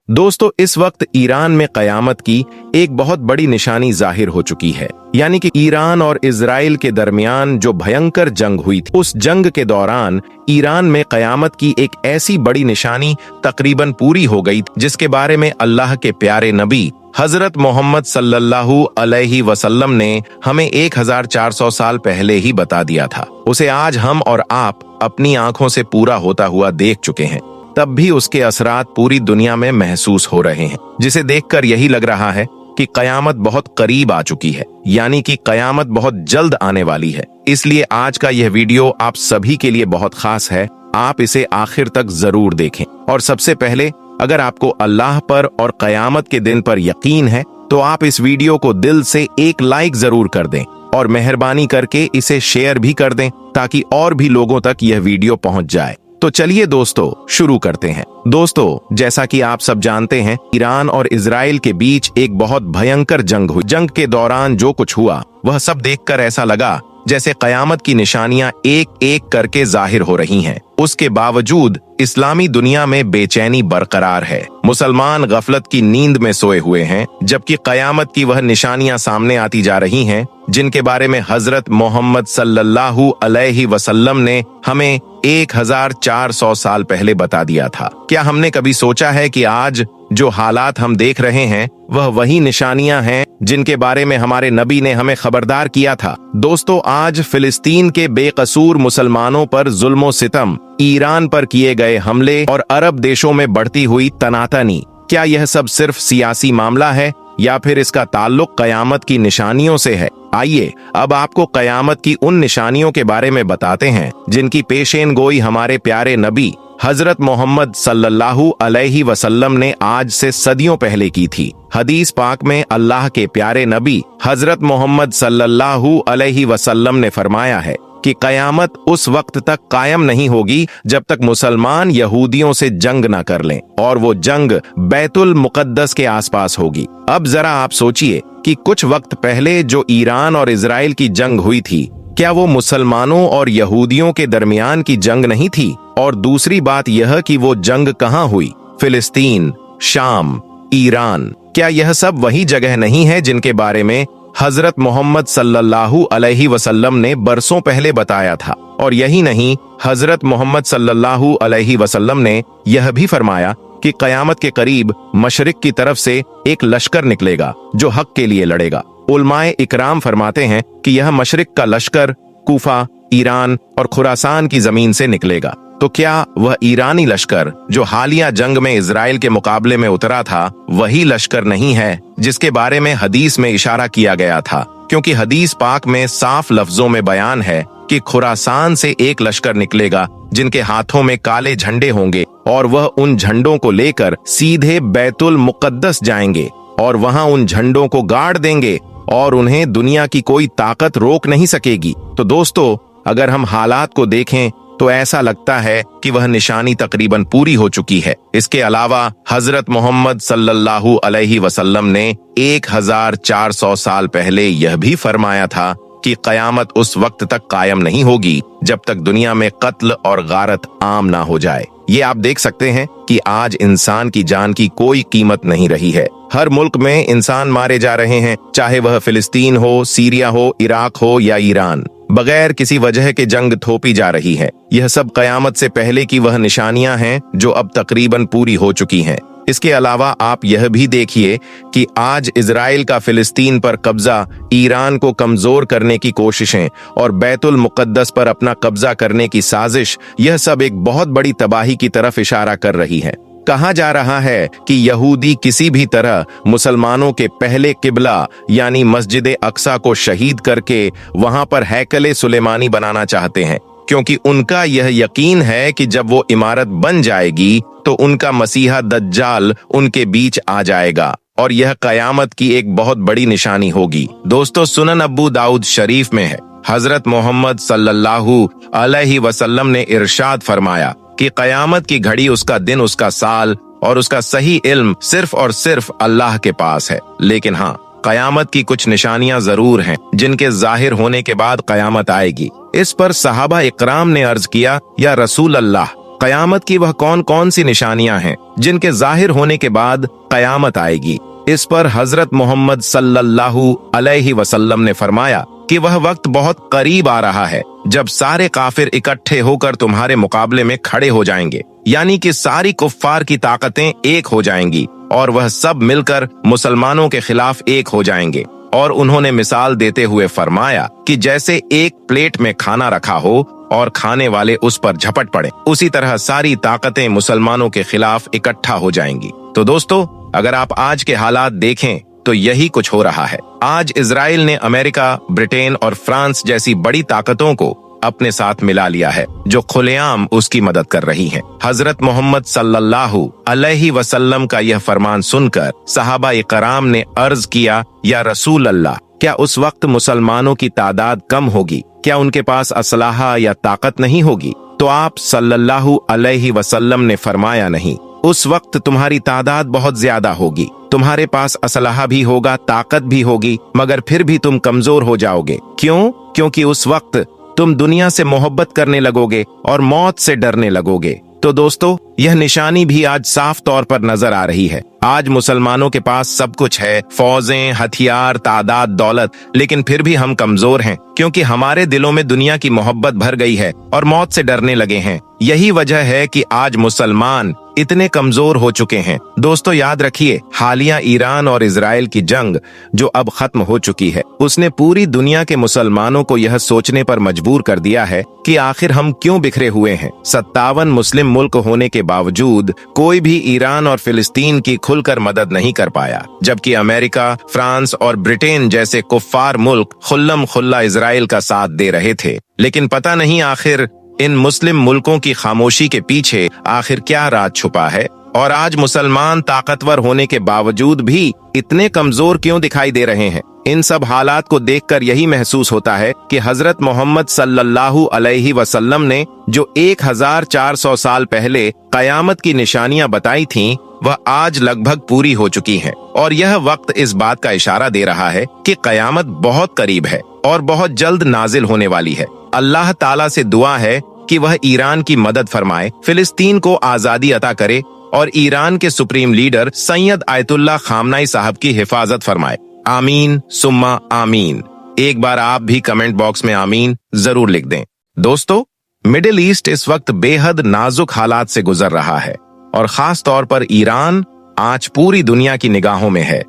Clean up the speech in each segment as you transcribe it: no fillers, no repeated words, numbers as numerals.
दोस्तों, इस वक्त ईरान में कयामत की एक बहुत बड़ी निशानी जाहिर हो चुकी है। यानी कि ईरान और इजराइल के दरमियान जो भयंकर जंग हुई थी, उस जंग के दौरान ईरान में कयामत की एक ऐसी बड़ी निशानी तकरीबन पूरी हो गई, जिसके बारे में अल्लाह के प्यारे नबी हजरत मोहम्मद सल्लल्लाहु अलैहि वसल्लम ने हमें 1400 साल पहले ही बता दिया था। उसे आज हम और आप अपनी आंखों से पूरा होता हुआ देख चुके हैं। तब भी उसके असरात पूरी दुनिया में महसूस हो रहे हैं, जिसे देखकर यही लग रहा है कि कयामत बहुत करीब आ चुकी है, यानी कि कयामत बहुत जल्द आने वाली है। इसलिए आज का यह वीडियो आप सभी के लिए बहुत खास है। आप इसे आखिर तक जरूर देखें। और सबसे पहले, अगर आपको अल्लाह पर और कयामत के दिन पर यकीन है तो आप इस वीडियो को दिल से एक लाइक जरूर कर दें और मेहरबानी करके इसे शेयर भी कर दें, ताकि और भी लोगों तक यह वीडियो पहुंच जाए। तो चलिए दोस्तों, शुरू करते हैं। दोस्तों, जैसा कि आप सब जानते हैं, ईरान और इजराइल के बीच एक बहुत भयंकर जंग हुई। जंग के दौरान जो कुछ हुआ वह सब देखकर ऐसा लगा जैसे कयामत की निशानियां एक एक करके जाहिर हो रही हैं। उसके बावजूद इस्लामी दुनिया में बेचैनी बरकरार है। मुसलमान गफलत की नींद में सोए हुए हैं, जबकि कयामत की वह निशानियां सामने आती जा रही हैं जिनके बारे में हजरत मोहम्मद सल्लल्लाहु अलैहि वसल्लम ने हमें 1400 साल पहले बता दिया था। क्या हमने कभी सोचा है कि आज जो हालात हम देख रहे हैं वह वही निशानियां हैं जिनके बारे में हमारे नबी ने हमें खबरदार किया था? दोस्तों, आज फिलिस्तीन के बेकसूर मुसलमानों पर जुल्म सितम, ईरान पर किए गए हमले और अरब देशों में बढ़ती हुई तनातनी, क्या यह सब सिर्फ सियासी मामला है या फिर इसका ताल्लुक कयामत की निशानियों से है? आइए अब आपको कयामत की उन निशानियों के बारे में बताते हैं जिनकी पेशेन गोई हमारे प्यारे नबी हजरत मोहम्मद सल्लल्लाहु अलैहि वसल्लम ने आज से सदियों पहले की थी। हदीस पाक में अल्लाह के प्यारे नबी हजरत मोहम्मद सल्लल्लाहु अलैहि वसल्लम ने फरमाया है कि कयामत उस वक्त तक कायम नहीं होगी जब तक मुसलमान यहूदियों से जंग न कर लें, और वो जंग बैतुल मुकद्दस के आसपास होगी। अब जरा आप सोचिए कि कुछ वक्त पहले जो ईरान और इजराइल की जंग हुई थी, क्या वो मुसलमानों और यहूदियों के दरमियान की जंग नहीं थी? और दूसरी बात यह कि वो जंग कहाँ हुई? फिलिस्तीन, शाम, ईरान। क्या यह सब वही जगह नहीं है जिनके बारे में हजरत मोहम्मद सल्लल्लाहु अलैहि वसल्लम ने बरसों पहले बताया था? और यही नहीं, हजरत मोहम्मद सल्लल्लाहु अलैहि वसल्लम ने यह भी फरमाया कि कयामत के करीब मशरिक की तरफ से एक लश्कर निकलेगा जो हक के लिए लड़ेगा। उलमाए इकराम फरमाते हैं कि यह मशरिक का लश्कर कूफा, ईरान और खुरासान की जमीन से निकलेगा। तो क्या वह ईरानी लश्कर जो हालिया जंग में इजराइल के मुकाबले में उतरा था, वही लश्कर नहीं है जिसके बारे में हदीस में इशारा किया गया था? क्योंकि हदीस पाक में साफ लफ्जों में बयान है कि खुरासान से एक लश्कर निकलेगा जिनके हाथों में काले झंडे होंगे, और वह उन झंडों को लेकर सीधे बैतुल मुकद्दस जाएंगे और वहां उन झंडों को गाड़ देंगे और उन्हें दुनिया की कोई ताकत रोक नहीं सकेगी। तो दोस्तों, अगर हम हालात को देखें तो ऐसा लगता है कि वह निशानी तकरीबन पूरी हो चुकी है। इसके अलावा हजरत मोहम्मद सल्लल्लाहु अलैहि वसल्लम ने 1400 साल पहले यह भी फरमाया था कि कयामत उस वक्त तक कायम नहीं होगी जब तक दुनिया में कत्ल और गारत आम ना हो जाए। ये आप देख सकते हैं कि आज इंसान की जान की कोई कीमत नहीं रही है। हर मुल्क में इंसान मारे जा रहे हैं, चाहे वह फिलिस्तीन हो, सीरिया हो, इराक हो या ईरान। बगैर किसी वजह के जंग थोपी जा रही है। यह सब कयामत से पहले की वह निशानियां हैं जो अब तकरीबन पूरी हो चुकी हैं। इसके अलावा आप यह भी देखिए कि आज इजराइल का फिलिस्तीन पर कब्जा, ईरान को कमजोर करने की कोशिशें और बैतुल मुकद्दस पर अपना कब्जा करने की साजिश, यह सब एक बहुत बड़ी तबाही की तरफ इशारा कर रही है। कहा जा रहा है कि यहूदी किसी भी तरह मुसलमानों के पहले किबला यानी मस्जिद अक्सा को शहीद करके वहां पर हैकले सुलेमानी बनाना चाहते हैं, क्योंकि उनका यह यकीन है कि जब वो इमारत बन जाएगी तो उनका मसीहा दज्जाल उनके बीच आ जाएगा और यह कयामत की एक बहुत बड़ी निशानी होगी। दोस्तों, सुनन अबू दाऊद शरीफ में है, हजरत मोहम्मद सल्लल्लाहु अलैहि वसल्लम ने इरशाद फरमाया कि कयामत की घड़ी, उसका दिन, उसका साल और उसका सही इल्म सिर्फ और सिर्फ अल्लाह के पास है। लेकिन हाँ, कयामत की कुछ निशानियां जरूर हैं जिनके जाहिर होने के बाद कयामत आएगी। इस पर सहाबा इकराम ने अर्ज किया, या रसूल अल्लाह, कयामत की वह कौन कौन सी निशानियां हैं जिनके जाहिर होने के बाद कयामत आएगी। इस पर हजरत मोहम्मद सल्लल्लाहु अलैहि वसल्लम ने फरमाया कि वह वक्त बहुत करीब आ रहा है जब सारे काफिर इकट्ठे होकर तुम्हारे मुकाबले में खड़े हो जाएंगे, यानी कि सारी कुफ्फार की ताकतें एक हो जाएंगी और वह सब मिलकर मुसलमानों के खिलाफ एक हो जाएंगे। और उन्होंने मिसाल देते हुए फरमाया कि जैसे एक प्लेट में खाना रखा हो और खाने वाले उस पर झपट पड़े, उसी तरह सारी ताकतें मुसलमानों के खिलाफ इकट्ठा हो जाएंगी। तो दोस्तों, अगर आप आज के हालात देखें तो यही कुछ हो रहा है। आज इजराइल ने अमेरिका, ब्रिटेन और फ्रांस जैसी बड़ी ताकतों को अपने साथ मिला लिया है, जो खुलेआम उसकी मदद कर रही हैं। हजरत मोहम्मद सल्लल्लाहु अलैहि वसल्लम का यह फरमान सुनकर सहाबा कराम ने अर्ज किया, या रसूल अल्लाह, क्या उस वक्त मुसलमानों की तादाद कम होगी? क्या उनके पास असलाहा या ताकत नहीं होगी? तो आप सल्लल्लाहु अलैहि वसल्लम ने फरमाया, नहीं, उस वक्त तुम्हारी तादाद बहुत ज्यादा होगी, तुम्हारे पास असलाहा भी होगा, ताकत भी होगी, मगर फिर भी तुम कमजोर हो जाओगे। क्यों? क्योंकि उस वक्त तुम दुनिया से मोहब्बत करने लगोगे और मौत से डरने लगोगे। तो दोस्तों, यह निशानी भी आज साफ तौर पर नजर आ रही है। आज मुसलमानों के पास सब कुछ है, फौजें, हथियार, तादाद, दौलत, लेकिन फिर भी हम कमजोर हैं, क्योंकि हमारे दिलों में दुनिया की मोहब्बत भर गई है और मौत से डरने लगे हैं। यही वजह है कि आज मुसलमान इतने कमजोर हो चुके हैं। दोस्तों, याद रखिए, हालिया ईरान और इजराइल की जंग जो अब खत्म हो चुकी है, उसने पूरी दुनिया के मुसलमानों को यह सोचने पर मजबूर कर दिया है कि आखिर हम क्यों बिखरे हुए हैं। 57 मुस्लिम मुल्क होने के बावजूद कोई भी ईरान और फिलिस्तीन की खुलकर मदद नहीं कर पाया, जबकि अमेरिका, फ्रांस और ब्रिटेन जैसे कुफ्फार मुल्क खुल्लम खुल्ला इजराइल का साथ दे रहे थे। लेकिन पता नहीं आखिर इन मुस्लिम मुल्कों की खामोशी के पीछे आखिर क्या राज छुपा है, और आज मुसलमान ताकतवर होने के बावजूद भी इतने कमजोर क्यों दिखाई दे रहे हैं। इन सब हालात को देखकर यही महसूस होता है कि हजरत मोहम्मद सल्लल्लाहु अलैहि वसल्लम ने जो 1400 साल पहले कयामत की निशानियां बताई थीं, वह आज लगभग पूरी हो चुकी हैं। और यह वक्त इस बात का इशारा दे रहा है कि कयामत बहुत करीब है और बहुत जल्द नाजिल होने वाली है। अल्लाह ताला से दुआ है कि वह ईरान की मदद फरमाए, फिलिस्तीन को आजादी अता करे और ईरान के सुप्रीम लीडर सैयद आयतुल्लाह खामनाई साहब की हिफाजत फरमाए। आमीन सुम्मा आमीन। एक बार आप भी कमेंट बॉक्स में आमीन जरूर लिख दें। दोस्तों, मिडिल ईस्ट इस वक्त बेहद नाजुक हालात से गुजर रहा है और खास तौर पर ईरान आज पूरी दुनिया की निगाहों में है।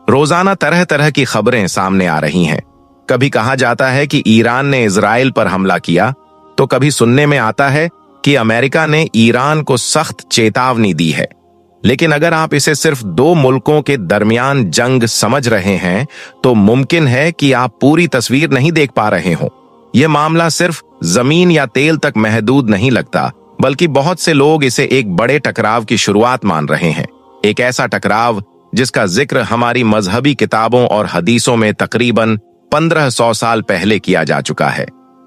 रोजाना तरह तरह की खबरें सामने आ रही हैं। कभी कहा जाता है कि ईरान ने इजराइल पर हमला किया, तो कभी सुनने में आता है कि अमेरिका ने ईरान को सख्त चेतावनी दी है। लेकिन अगर आप इसे सिर्फ दो मुल्कों के दरमियान जंग समझ रहे हैं, तो मुमकिन है कि आप पूरी तस्वीर नहीं देख पा रहे हो। यह मामला सिर्फ जमीन या तेल तक महदूद नहीं लगता, बल्कि बहुत से लोग इसे एक बड़े टकराव की शुरुआत मान रहे हैं। एक ऐसा टकराव जिसका जिक्र हमारी मजहबी किताबों और हदीसों में तकरीबन 1500 साल पहले किया जा चुका है।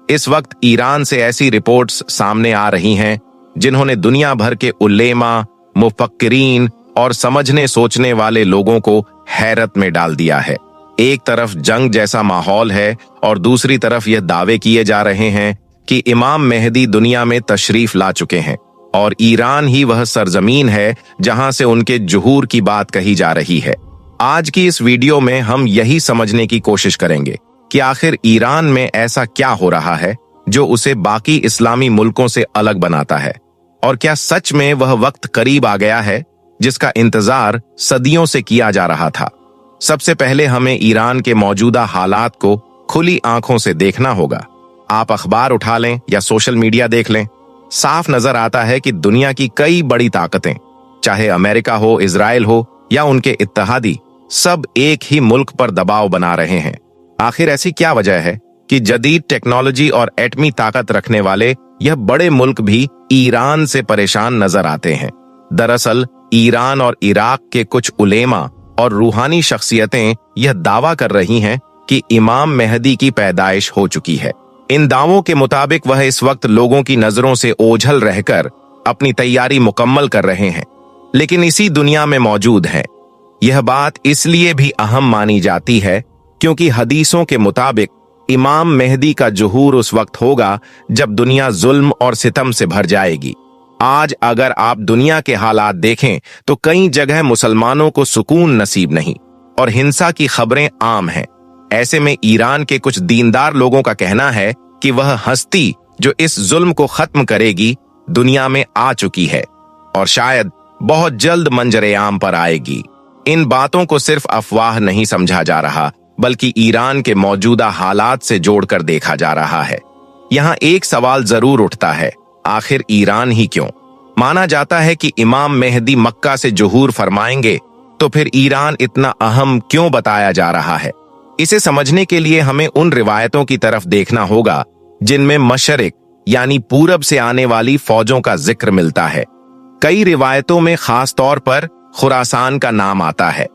इस वक्त ईरान से ऐसी रिपोर्ट्स सामने आ रही हैं जिन्होंने दुनिया भर के उलेमा, मुफक्किरीन और समझने सोचने वाले लोगों को हैरत में डाल दिया है। एक तरफ जंग जैसा माहौल है और दूसरी तरफ यह दावे किए जा रहे हैं कि इमाम मेहदी दुनिया में तशरीफ ला चुके हैं और ईरान ही वह सरजमीन है जहां से उनके जुहूर की बात कही जा रही है। आज की इस वीडियो में हम यही समझने की कोशिश करेंगे कि आखिर ईरान में ऐसा क्या हो रहा है जो उसे बाकी इस्लामी मुल्कों से अलग बनाता है, और क्या सच में वह वक्त करीब आ गया है जिसका इंतजार सदियों से किया जा रहा था। सबसे पहले हमें ईरान के मौजूदा हालात को खुली आंखों से देखना होगा। आप अखबार उठा लें या सोशल मीडिया देख लें, साफ नजर आता है कि दुनिया की कई बड़ी ताकतें, चाहे अमेरिका हो, इजराइल हो या उनके इत्तेहादी, सब एक ही मुल्क पर दबाव बना रहे हैं। आखिर ऐसी क्या वजह है कि जदीद टेक्नोलॉजी और एटमी ताकत रखने वाले यह बड़े मुल्क भी ईरान से परेशान नजर आते हैं। दरअसल ईरान और इराक के कुछ उलेमा और रूहानी शख्सियतें यह दावा कर रही हैं कि इमाम मेहदी की पैदाइश हो चुकी है। इन दावों के मुताबिक वह इस वक्त लोगों की नजरों से ओझल रहकर अपनी तैयारी मुकम्मल कर रहे हैं, लेकिन इसी दुनिया में मौजूद हैं। यह बात इसलिए भी अहम मानी जाती है क्योंकि हदीसों के मुताबिक इमाम मेहदी का जुहूर उस वक्त होगा जब दुनिया जुल्म और सितम से भर जाएगी। आज अगर आप दुनिया के हालात देखें तो कई जगह मुसलमानों को सुकून नसीब नहीं और हिंसा की खबरें आम हैं। ऐसे में ईरान के कुछ दीनदार लोगों का कहना है कि वह हस्ती जो इस जुल्म को खत्म करेगी दुनिया में आ चुकी है और शायद बहुत जल्द मंजर-ए-आम पर आएगी। इन बातों को सिर्फ अफवाह नहीं समझा जा रहा, बल्कि ईरान के मौजूदा हालात से जोड़कर देखा जा रहा है। यहाँ एक सवाल जरूर उठता है, आखिर ईरान ही क्यों? माना जाता है कि इमाम मेहदी मक्का से ज़ुहूर फरमाएंगे, तो फिर ईरान इतना अहम क्यों बताया जा रहा है? इसे समझने के लिए हमें उन रिवायतों की तरफ देखना होगा जिनमें मशरिक यानी पूरब से आने वाली फौजों का जिक्र मिलता है। कई रिवायतों में खास तौर पर खुरासान का नाम आता है।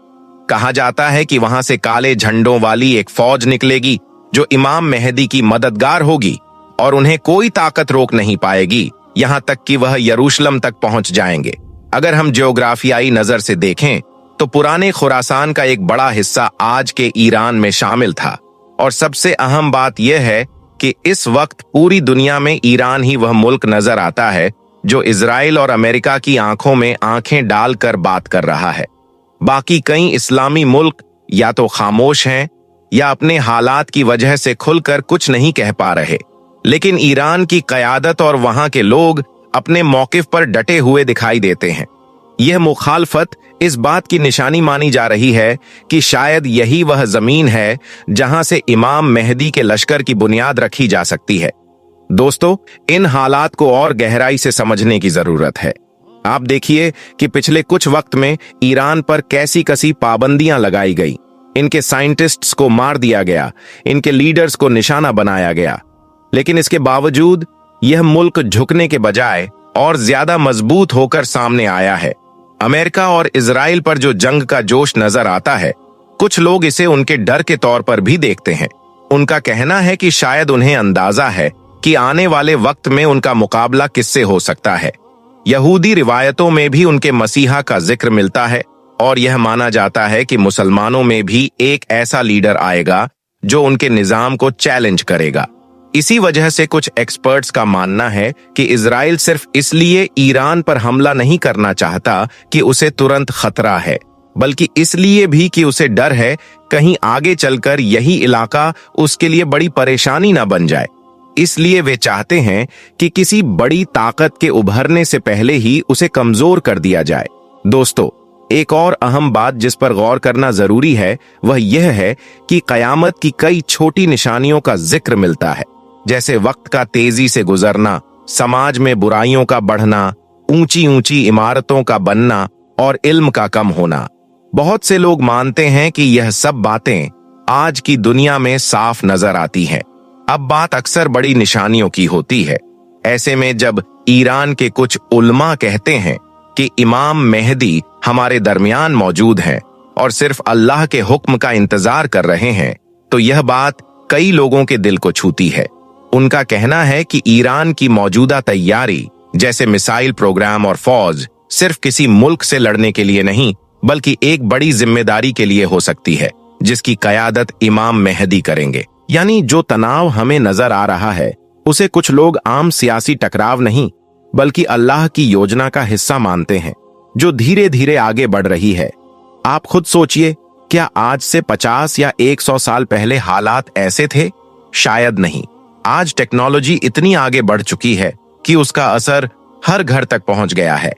कहा जाता है कि वहां से काले झंडों वाली एक फौज निकलेगी जो इमाम मेहदी की मददगार होगी और उन्हें कोई ताकत रोक नहीं पाएगी, यहां तक कि वह यरूशलेम तक पहुंच जाएंगे। अगर हम ज्योग्राफियाई नजर से देखें तो पुराने खुरासान का एक बड़ा हिस्सा आज के ईरान में शामिल था। और सबसे अहम बात यह है कि इस वक्त पूरी दुनिया में ईरान ही वह मुल्क नजर आता है जो इजराइल और अमेरिका की आंखों में आंखें डालकर बात कर रहा है। बाकी कई इस्लामी मुल्क या तो खामोश हैं या अपने हालात की वजह से खुलकर कुछ नहीं कह पा रहे, लेकिन ईरान की क़यादत और वहां के लोग अपने मौक़िफ़ पर डटे हुए दिखाई देते हैं। यह मुखालफत इस बात की निशानी मानी जा रही है कि शायद यही वह जमीन है जहां से इमाम मेहदी के लश्कर की बुनियाद रखी जा सकती है। दोस्तों, इन हालात को और गहराई से समझने की जरूरत है। आप देखिए कि पिछले कुछ वक्त में ईरान पर कैसी कसी पाबंदियां लगाई गई, इनके साइंटिस्ट्स को मार दिया गया, इनके लीडर्स को निशाना बनाया गया, लेकिन इसके बावजूद यह मुल्क झुकने के बजाय और ज्यादा मजबूत होकर सामने आया है। अमेरिका और इजराइल पर जो जंग का जोश नजर आता है, कुछ लोग इसे उनके डर के तौर पर भी देखते हैं। उनका कहना है कि शायद उन्हें अंदाजा है कि आने वाले वक्त में उनका मुकाबला किससे हो सकता है। यहूदी रिवायतों में भी उनके मसीहा का जिक्र मिलता है और यह माना जाता है कि मुसलमानों में भी एक ऐसा लीडर आएगा जो उनके निजाम को चैलेंज करेगा। इसी वजह से कुछ एक्सपर्ट्स का मानना है कि इजराइल सिर्फ इसलिए ईरान पर हमला नहीं करना चाहता कि उसे तुरंत खतरा है, बल्कि इसलिए भी कि उसे डर है कहीं आगे चलकर यही इलाका उसके लिए बड़ी परेशानी न बन जाए। इसलिए वे चाहते हैं कि किसी बड़ी ताकत के उभरने से पहले ही उसे कमजोर कर दिया जाए। दोस्तों, एक और अहम बात जिस पर गौर करना जरूरी है वह यह है कि कयामत की कई छोटी निशानियों का जिक्र मिलता है, जैसे वक्त का तेजी से गुजरना, समाज में बुराइयों का बढ़ना, ऊंची ऊंची इमारतों का बनना और इल्म का कम होना। बहुत से लोग मानते हैं कि यह सब बातें आज की दुनिया में साफ नजर आती हैं। अब बात अक्सर बड़ी निशानियों की होती है। ऐसे में जब ईरान के कुछ उलमा कहते हैं कि इमाम मेहदी हमारे दरमियान मौजूद हैं और सिर्फ अल्लाह के हुक्म का इंतजार कर रहे हैं, तो यह बात कई लोगों के दिल को छूती है। उनका कहना है कि ईरान की मौजूदा तैयारी, जैसे मिसाइल प्रोग्राम और फौज, सिर्फ किसी मुल्क से लड़ने के लिए नहीं, बल्कि एक बड़ी जिम्मेदारी के लिए हो सकती है, जिसकी कयादत इमाम मेहदी करेंगे। यानी जो तनाव हमें नजर आ रहा है, उसे कुछ लोग आम सियासी टकराव नहीं, बल्कि अल्लाह की योजना का हिस्सा मानते हैं, जो धीरे धीरे आगे बढ़ रही है। आप खुद सोचिए, क्या आज से 50 या 100 साल पहले हालात ऐसे थे? शायद नहीं। आज टेक्नोलॉजी इतनी आगे बढ़ चुकी है कि उसका असर हर घर तक पहुंच गया है।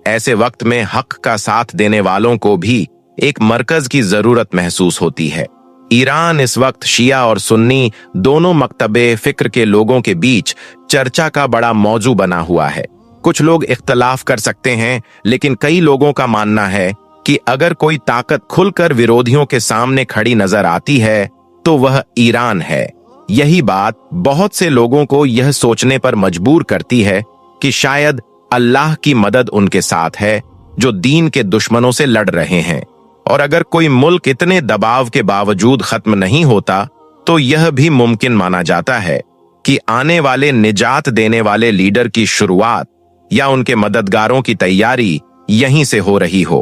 ऐसे वक्त में हक का साथ देने वालों को भी एक मरकज की जरूरत महसूस होती है। ईरान इस वक्त शिया और सुन्नी दोनों मकतबे फिक्र के लोगों के बीच चर्चा का बड़ा मौजू बना हुआ है। कुछ लोग इख्तलाफ कर सकते हैं, लेकिन कई लोगों का मानना है कि अगर कोई ताकत खुलकर विरोधियों के सामने खड़ी नजर आती है तो वह ईरान है। यही बात बहुत से लोगों को यह सोचने पर मजबूर करती है कि शायद अल्लाह की मदद उनके साथ है जो दीन के दुश्मनों से लड़ रहे हैं। और अगर कोई मुल्क इतने दबाव के बावजूद खत्म नहीं होता, तो यह भी मुमकिन माना जाता है कि आने वाले निजात देने वाले लीडर की शुरुआत या उनके मददगारों की तैयारी यहीं से हो रही हो।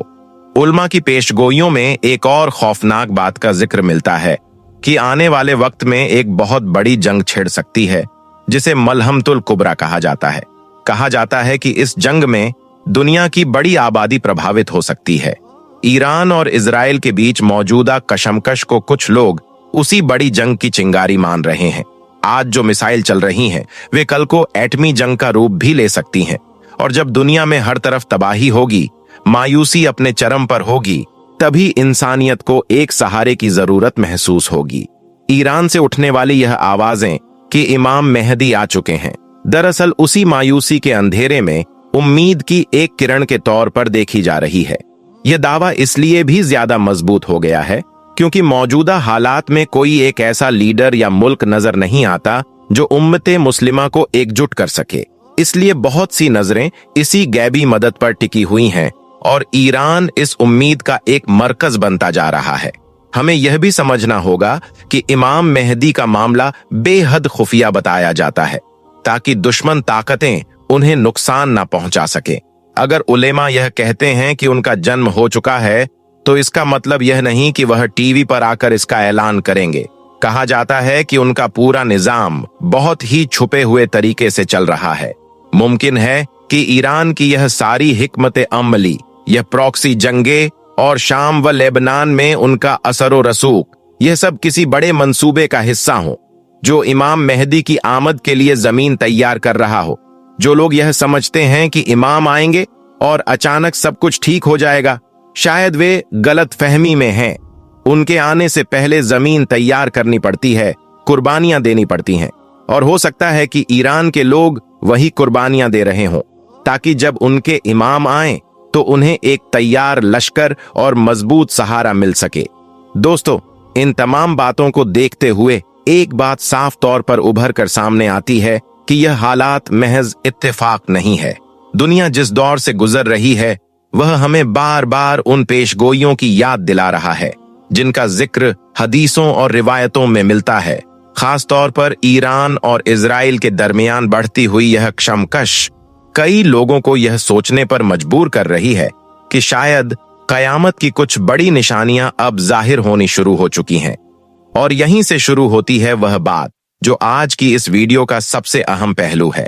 उल्मा की पेशगोइयों में एक और खौफनाक बात का जिक्र मिलता है कि आने वाले वक्त में एक बहुत बड़ी जंग छिड़ सकती है, जिसे मलहमतुल कुबरा कहा जाता है। कहा जाता है कि इस जंग में दुनिया की बड़ी आबादी प्रभावित हो सकती है। ईरान और इजराइल के बीच मौजूदा कशमकश को कुछ लोग उसी बड़ी जंग की चिंगारी मान रहे हैं। आज जो मिसाइल चल रही हैं, वे कल को एटमी जंग का रूप भी ले सकती हैं। और जब दुनिया में हर तरफ तबाही होगी, मायूसी अपने चरम पर होगी, तभी इंसानियत को एक सहारे की जरूरत महसूस होगी। ईरान से उठने वाली यह आवाजें कि इमाम मेहदी आ चुके हैं, दरअसल उसी मायूसी के अंधेरे में उम्मीद की एक किरण के तौर पर देखी जा रही है। यह दावा इसलिए भी ज्यादा मजबूत हो गया है क्योंकि मौजूदा हालात में कोई एक ऐसा लीडर या मुल्क नजर नहीं आता जो उम्मते मुस्लिमा को एकजुट कर सके। इसलिए बहुत सी नजरें इसी गैबी मदद पर टिकी हुई हैं और ईरान इस उम्मीद का एक मरकज बनता जा रहा है। हमें यह भी समझना होगा कि इमाम मेहदी का मामला बेहद खुफिया बताया जाता है ताकि दुश्मन ताकतें उन्हें नुकसान ना पहुंचा सके। अगर उलेमा यह कहते हैं कि उनका जन्म हो चुका है तो इसका मतलब यह नहीं कि वह टीवी पर आकर इसका ऐलान करेंगे। कहा जाता है कि उनका पूरा निजाम बहुत ही छुपे हुए तरीके से चल रहा है। मुमकिन है कि ईरान की यह सारी हिकमत अमली, यह प्रॉक्सी जंगे और शाम व लेबनान में उनका असर व रसूख, यह सब किसी बड़े मंसूबे का हिस्सा हो जो इमाम मेहदी की आमद के लिए जमीन तैयार कर रहा हो। जो लोग यह समझते हैं कि इमाम आएंगे और अचानक सब कुछ ठीक हो जाएगा, शायद वे गलत फहमी में हैं। उनके आने से पहले जमीन तैयार करनी पड़ती है, कुर्बानियां देनी पड़ती हैं, और हो सकता है कि ईरान के लोग वही कुर्बानियां दे रहे हों ताकि जब उनके इमाम आए तो उन्हें एक तैयार लश्कर और मजबूत सहारा मिल सके। दोस्तों, इन तमाम बातों को देखते हुए एक बात साफ तौर पर उभर कर सामने आती है कि यह हालात महज इत्तेफाक नहीं है। दुनिया जिस दौर से गुजर रही है वह हमें बार बार उन पेशगोइयों की याद दिला रहा है जिनका जिक्र हदीसों और रिवायतों में मिलता है। खास तौर पर ईरान और इजराइल के दरमियान बढ़ती हुई यह कशमकश कई लोगों को यह सोचने पर मजबूर कर रही है कि शायद कयामत की कुछ बड़ी निशानियां अब जाहिर होनी शुरू हो चुकी हैं। और यहीं से शुरू होती है वह बात जो आज की इस वीडियो का सबसे अहम पहलू है।